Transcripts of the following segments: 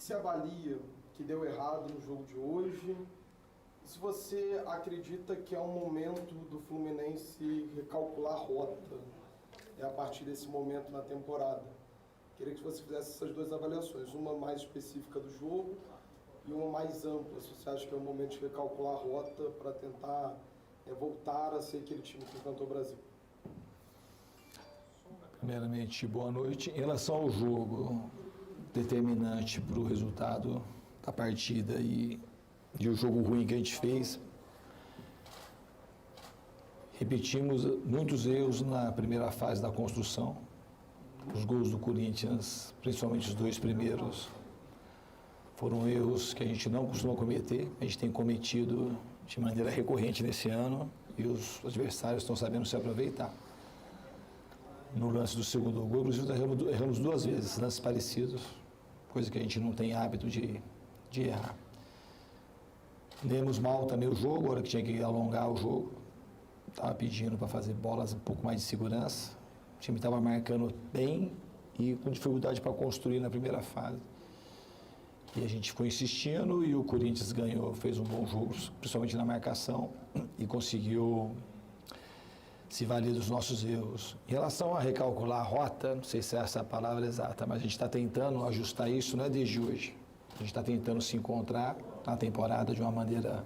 você avalia que deu errado no jogo de hoje? E se você acredita que é um momento do Fluminense recalcular a rota a partir desse momento na temporada? Queria que você fizesse essas duas avaliações, uma mais específica do jogo e uma mais ampla, se você acha que é o momento de recalcular a rota para tentar voltar a ser aquele time que encantou o Brasil. Primeiramente, boa noite. Em relação ao jogo determinante para o resultado da partida e o jogo ruim que a gente fez, repetimos muitos erros na primeira fase da construção. Os gols do Corinthians, principalmente os dois primeiros, foram erros que a gente não costuma cometer, a gente tem cometido de maneira recorrente nesse ano e os adversários estão sabendo se aproveitar. No lance do segundo gol, inclusive, erramos duas vezes, lances parecidos, coisa que a gente não tem hábito de errar. Lemos mal também o jogo, a hora que tinha que alongar o jogo, estava pedindo para fazer bolas um pouco mais de segurança. O time estava marcando bem e com dificuldade para construir na primeira fase. E a gente ficou insistindo e o Corinthians ganhou, fez um bom jogo, principalmente na marcação, e conseguiu se valer dos nossos erros. Em relação a recalcular a rota, não sei se essa é a palavra exata, mas a gente está tentando ajustar isso, não é desde hoje. A gente está tentando se encontrar na temporada de uma maneira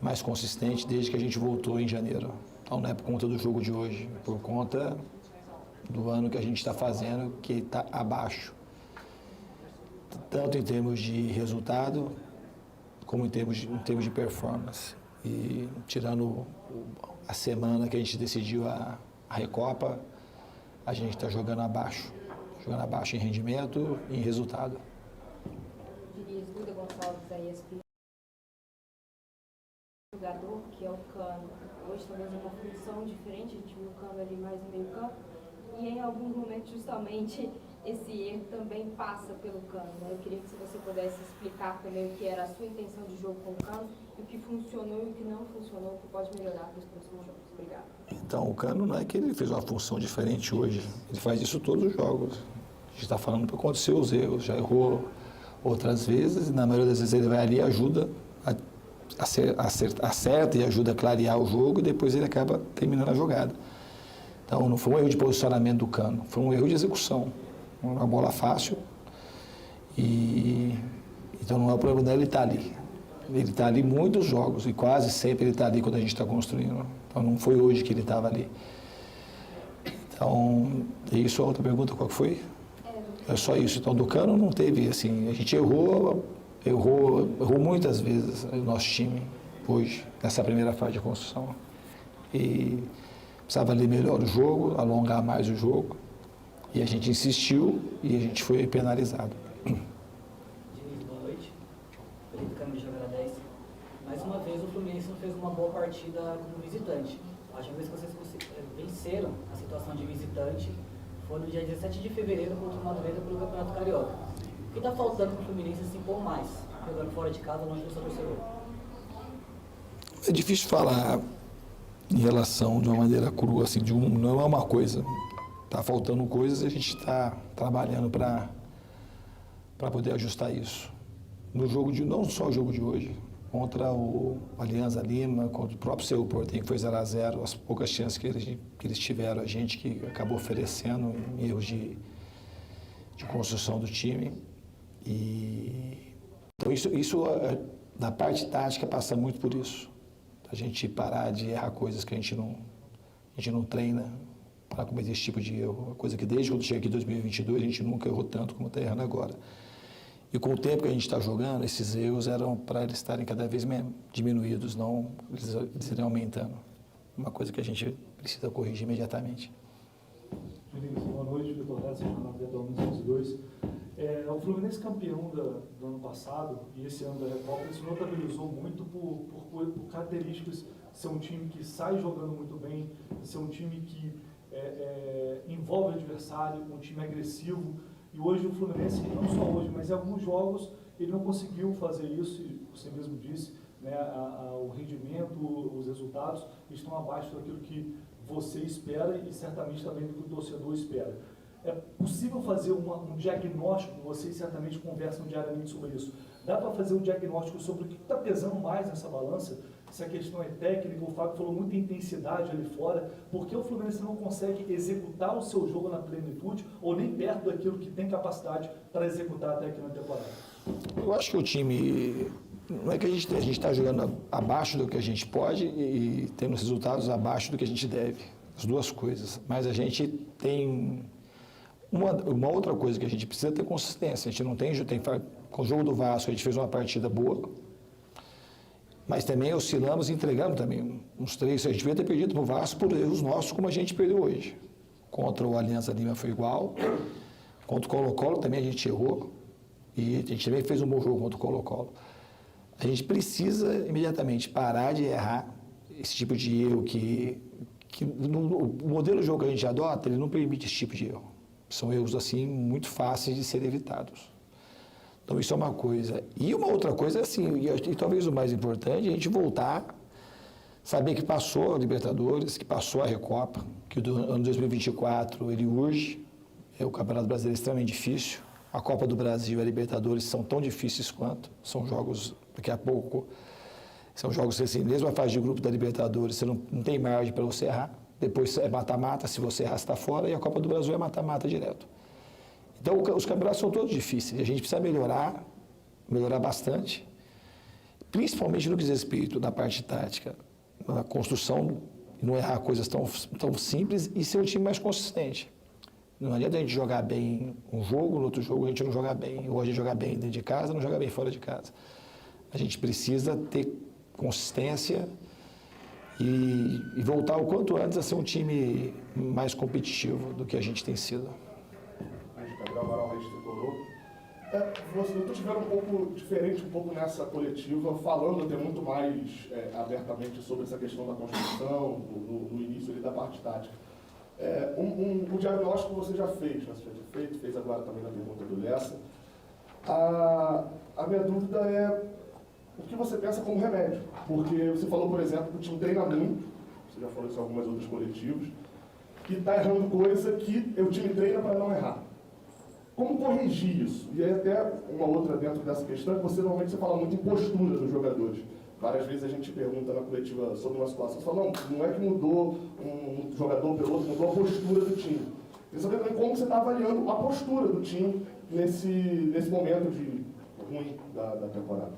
mais consistente desde que a gente voltou em janeiro. Então não é por conta do jogo de hoje, é por conta do ano que a gente está fazendo, que está abaixo. Tanto em termos de resultado, como em termos de performance. E tirando a semana que a gente decidiu a Recopa, a gente está jogando abaixo em rendimento e em resultado. Diniz, Duda Gonçalves, da ESPN. Jogador que é o Cano, hoje talvez é uma função diferente, a gente viu o Cano ali mais no meio campo, e em alguns momentos justamente esse erro também passa pelo Cano, né? Eu queria que você pudesse explicar também o que era a sua intenção de jogo com o Cano, e o que funcionou e o que não funcionou, que pode melhorar para os próximos jogos. Obrigada. Então, o Cano não é que ele fez uma função diferente hoje, ele faz isso todos os jogos. A gente está falando para acontecer os erros, já errou outras vezes, e na maioria das vezes ele vai ali e ajuda, acerta e ajuda a clarear o jogo, e depois ele acaba terminando a jogada. Então, não foi um erro de posicionamento do Cano, foi um erro de execução. Uma bola fácil, então não é o problema dele, ele está ali. Ele está ali muitos jogos, e quase sempre ele está ali quando a gente está construindo. Então não foi hoje que ele estava ali. Então, e isso, a outra pergunta, qual que foi? É só isso. Então, do Cano não teve, assim, a gente errou muitas vezes o nosso time hoje, nessa primeira fase de construção. E precisava ler melhor o jogo, alongar mais o jogo. E a gente insistiu e a gente foi penalizado. Diniz, boa noite. Felipe Camilo de Jogador 10. Mais uma vez o Fluminense não fez uma boa partida como visitante. A última vez que vocês venceram a situação de visitante foi no dia 17 de fevereiro contra o Madureira pelo Campeonato Carioca. O que está faltando para o Fluminense se impor mais, jogando fora de casa, longe do seu torcedor? É difícil falar em relação de uma maneira crua, assim, não é uma coisa. Está faltando coisas e a gente está trabalhando para poder ajustar isso. No jogo não só o jogo de hoje, contra o Alianza Lima, contra o próprio Cerro Porteño, que foi 0-0, as poucas chances que eles tiveram, a gente que acabou oferecendo em erros de construção do time. Então isso na parte tática passa muito por isso. A gente parar de errar coisas que a gente não treina para cometer esse tipo de erro. Uma coisa que desde quando cheguei aqui em 2022 a gente nunca errou tanto como está errando agora. E com o tempo que a gente está jogando, esses erros eram para eles estarem cada vez diminuídos, não eles irem aumentando. Uma coisa que a gente precisa corrigir imediatamente. Boa noite, Vitor Reis, jornal Vitor 2. O Fluminense campeão do ano passado e esse ano da Recopa, ele se notabilizou muito por características, ser um time que sai jogando muito bem, ser um time que envolve o adversário, um time agressivo. E hoje o Fluminense, não só hoje, mas em alguns jogos, ele não conseguiu fazer isso, e você mesmo disse, né, o rendimento, os resultados estão abaixo daquilo que você espera e certamente também do que o torcedor espera. É possível fazer um diagnóstico, vocês certamente conversam diariamente sobre isso, dá para fazer um diagnóstico sobre o que está pesando mais nessa balança? Se a questão é técnica, o Fábio falou muita intensidade ali fora, por que o Fluminense não consegue executar o seu jogo na plenitude ou nem perto daquilo que tem capacidade para executar até aqui na temporada? Eu acho que o time, não é que a gente está jogando abaixo do que a gente pode e tendo resultados abaixo do que a gente deve, as duas coisas, mas a gente tem uma outra coisa que a gente precisa ter consistência, a gente não tem com o jogo do Vasco a gente fez uma partida boa, mas também oscilamos e entregamos também uns 3, a gente devia ter perdido para o Vasco por erros nossos, como a gente perdeu hoje. Contra o Alianza Lima foi igual, contra o Colo-Colo também a gente errou, e a gente também fez um bom jogo contra o Colo-Colo. A gente precisa imediatamente parar de errar esse tipo de erro o modelo de jogo que a gente adota, ele não permite esse tipo de erro. São erros assim muito fáceis de serem evitados. Então, isso é uma coisa. E uma outra coisa é assim, e talvez o mais importante, é a gente voltar, saber que passou a Libertadores, que passou a Recopa, que o ano 2024 ele urge, o Campeonato Brasileiro é extremamente difícil, a Copa do Brasil e a Libertadores são tão difíceis quanto, são jogos, daqui a pouco, são jogos assim, mesmo a fase de grupo da Libertadores, você não tem margem para você errar, depois é mata-mata, se você errar, você está fora, e a Copa do Brasil é mata-mata direto. Então, os campeonatos são todos difíceis. A gente precisa melhorar bastante, principalmente no que diz respeito da parte tática, na construção, não errar coisas tão simples e ser um time mais consistente. Não adianta a gente jogar bem um jogo, no outro jogo a gente não jogar bem, ou a gente jogar bem dentro de casa, não jogar bem fora de casa. A gente precisa ter consistência e voltar o quanto antes a ser um time mais competitivo do que a gente tem sido. Gabriel Amaral, Rede Tricolor. Vocês estiveram um pouco diferente nessa coletiva, falando até muito mais abertamente sobre essa questão da construção, no início ali da parte tática. O diagnóstico você já fez, né? Você já fez agora também na pergunta do Lessa. A minha dúvida é o que você pensa como remédio? Porque você falou, por exemplo, que o time treina muito, você já falou isso em algumas outras coletivas, que está errando coisa que o time treina para não errar. Como corrigir isso? E aí até uma outra dentro dessa questão, que normalmente fala muito em postura dos jogadores. Várias vezes a gente pergunta na coletiva sobre uma situação, você fala, não é que mudou um jogador pelo outro, mudou a postura do time. Queria saber também como você está avaliando a postura do time nesse momento ruim da temporada.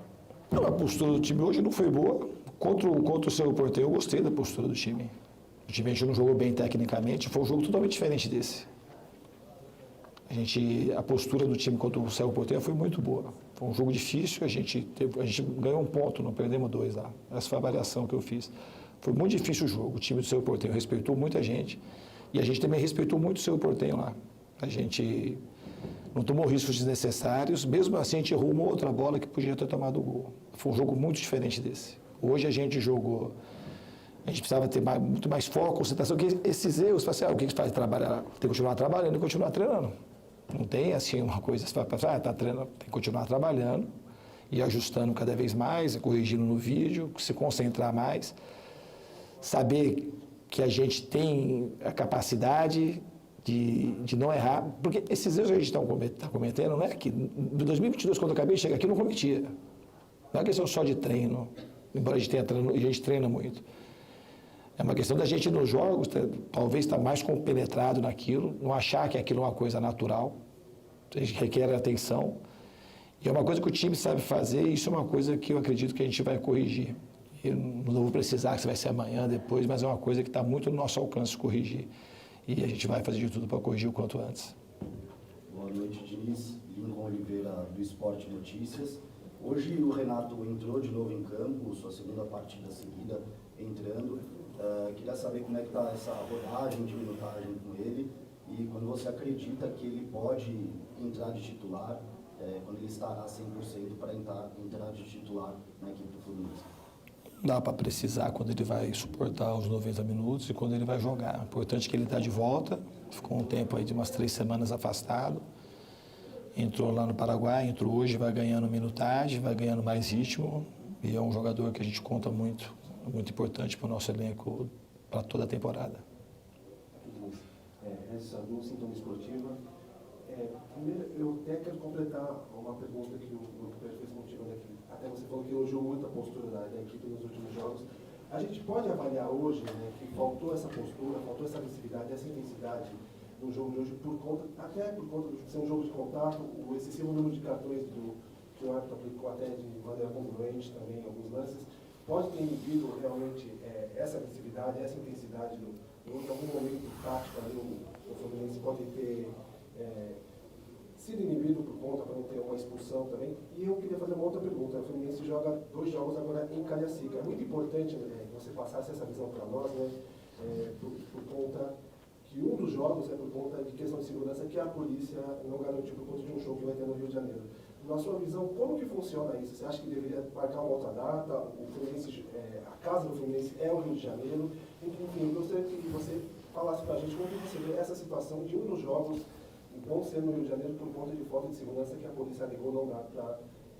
A postura do time hoje não foi boa. Contra o Cerro Porteño, eu gostei da postura do time. O time a gente não jogou bem tecnicamente, foi um jogo totalmente diferente desse. A postura do time contra o Cerro Porteño foi muito boa. Foi um jogo difícil, a gente ganhou 1 ponto, não perdemos 2 lá. Essa foi a avaliação que eu fiz. Foi muito difícil o jogo, o time do Cerro Porteño respeitou muita gente e a gente também respeitou muito o Cerro Porteño lá. A gente não tomou riscos desnecessários, mesmo assim a gente errou uma outra bola que podia ter tomado o gol. Foi um jogo muito diferente desse. Hoje a gente jogou, a gente precisava ter muito mais foco, concentração, porque esses erros, o que a gente faz? Trabalhar, tem que continuar trabalhando e continuar treinando. Não tem assim uma coisa, você vai pensar, está treinando, tem que continuar trabalhando e ajustando cada vez mais, corrigindo no vídeo, se concentrar mais, saber que a gente tem a capacidade de não errar, porque esses erros que a gente está cometendo, não é que em 2022, quando eu acabei de chegar aqui, eu não cometia. Não é questão só de treino, embora a gente treina muito. É uma questão da gente nos jogos, talvez estar mais compenetrado naquilo, não achar que aquilo é uma coisa natural, requer atenção. E é uma coisa que o time sabe fazer e isso é uma coisa que eu acredito que a gente vai corrigir. Eu não vou precisar que se vai ser amanhã, depois, mas é uma coisa que está muito no nosso alcance corrigir. E a gente vai fazer de tudo para corrigir o quanto antes. Boa noite, Diniz. Lincoln Oliveira, do Esporte Notícias. Hoje o Renato entrou de novo em campo, sua segunda partida seguida entrando. Queria saber como é que está essa rodagem de minutagem com ele e quando você acredita que ele pode entrar de titular, quando ele estará 100% para entrar de titular na equipe do Fluminense. Dá para precisar quando ele vai suportar os 90 minutos e quando ele vai jogar. O importante é que ele está de volta, ficou um tempo aí de umas 3 semanas afastado, entrou lá no Paraguai, entrou hoje, vai ganhando minutagem, vai ganhando mais ritmo e é um jogador que a gente conta muito importante para o nosso elenco para toda a temporada. Regis Sadu, Sintoma Esportiva. Primeiro, eu até quero completar uma pergunta que o Grupo Pedro fez contigo, né, que até você falou que elogiou muito a postura da equipe nos últimos jogos. A gente pode avaliar hoje, né, que faltou essa postura, faltou essa agressividade, essa intensidade no jogo de hoje, até por conta de ser um jogo de contato, o excessivo número de cartões que o árbitro aplicou até de maneira congruente também em alguns lances, pode ter inibido realmente essa agressividade, essa intensidade em algum momento tático ali, o Fluminense pode ter sido inibido por conta para não ter uma expulsão também. E eu queria fazer uma outra pergunta. O Fluminense joga 2 jogos agora em Cariacica. É muito importante, né, que você passasse essa visão para nós, né, por conta que um dos jogos é por conta de questão de segurança que a polícia não garantiu por conta de um show que vai ter no Rio de Janeiro. Na sua visão, como que funciona isso? Você acha que deveria marcar uma outra data? O Fluminense, a casa do Fluminense é o Rio de Janeiro? Enfim, eu gostaria que você falasse para a gente como que você vê essa situação de um dos jogos não ser no Rio de Janeiro por conta de falta de segurança que a polícia alegou não dá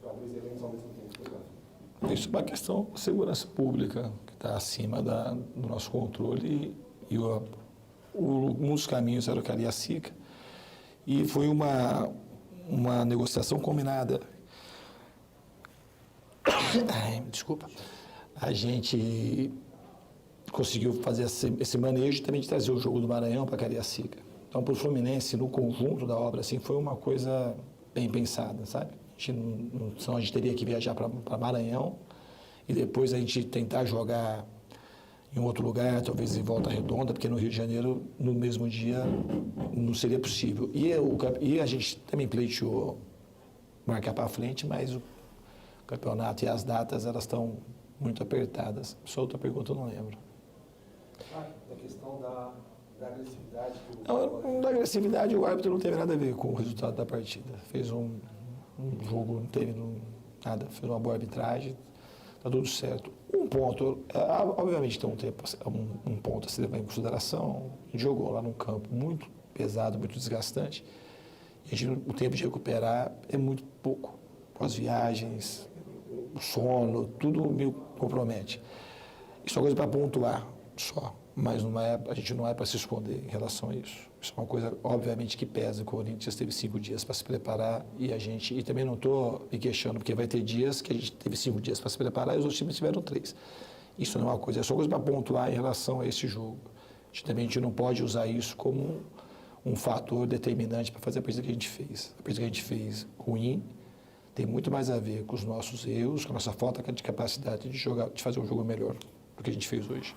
para 2 eventos ao mesmo tempo. Obrigado. Isso é uma questão de segurança pública que está acima do nosso controle e um dos caminhos era o Cariacica e foi uma negociação combinada. Desculpa. A gente conseguiu fazer esse manejo também de trazer o jogo do Maranhão para Cariacica. Então, para o Fluminense, no conjunto da obra, assim, foi uma coisa bem pensada, sabe? Senão a gente teria que viajar para Maranhão e depois a gente tentar jogar em outro lugar, talvez em Volta Redonda, porque no Rio de Janeiro, no mesmo dia, não seria possível. E a gente também pleiteou marcar para frente, mas o campeonato e as datas, elas estão muito apertadas. Só outra pergunta eu não lembro. Da questão da agressividade. Não, da agressividade, o árbitro não teve nada a ver com o resultado da partida. Fez um jogo, não teve nada, fez uma boa arbitragem, está tudo certo. Um ponto, obviamente tem um ponto a se levar em consideração, a gente jogou lá num campo muito pesado, muito desgastante, e o tempo de recuperar é muito pouco. As viagens, o sono, tudo me compromete. Isso é uma coisa para pontuar só, mas a gente não é para se esconder em relação a isso. Isso é uma coisa, obviamente, que pesa. O Corinthians teve 5 dias para se preparar e também não estou me queixando, porque vai ter dias que a gente teve 5 dias para se preparar e os outros times tiveram 3. Isso não é uma coisa, é só coisa para pontuar em relação a esse jogo. A gente não pode usar isso como um fator determinante para fazer a partida que a gente fez. A partida que a gente fez ruim tem muito mais a ver com os nossos erros, com a nossa falta de capacidade de fazer um jogo melhor do que a gente fez hoje.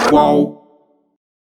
Qual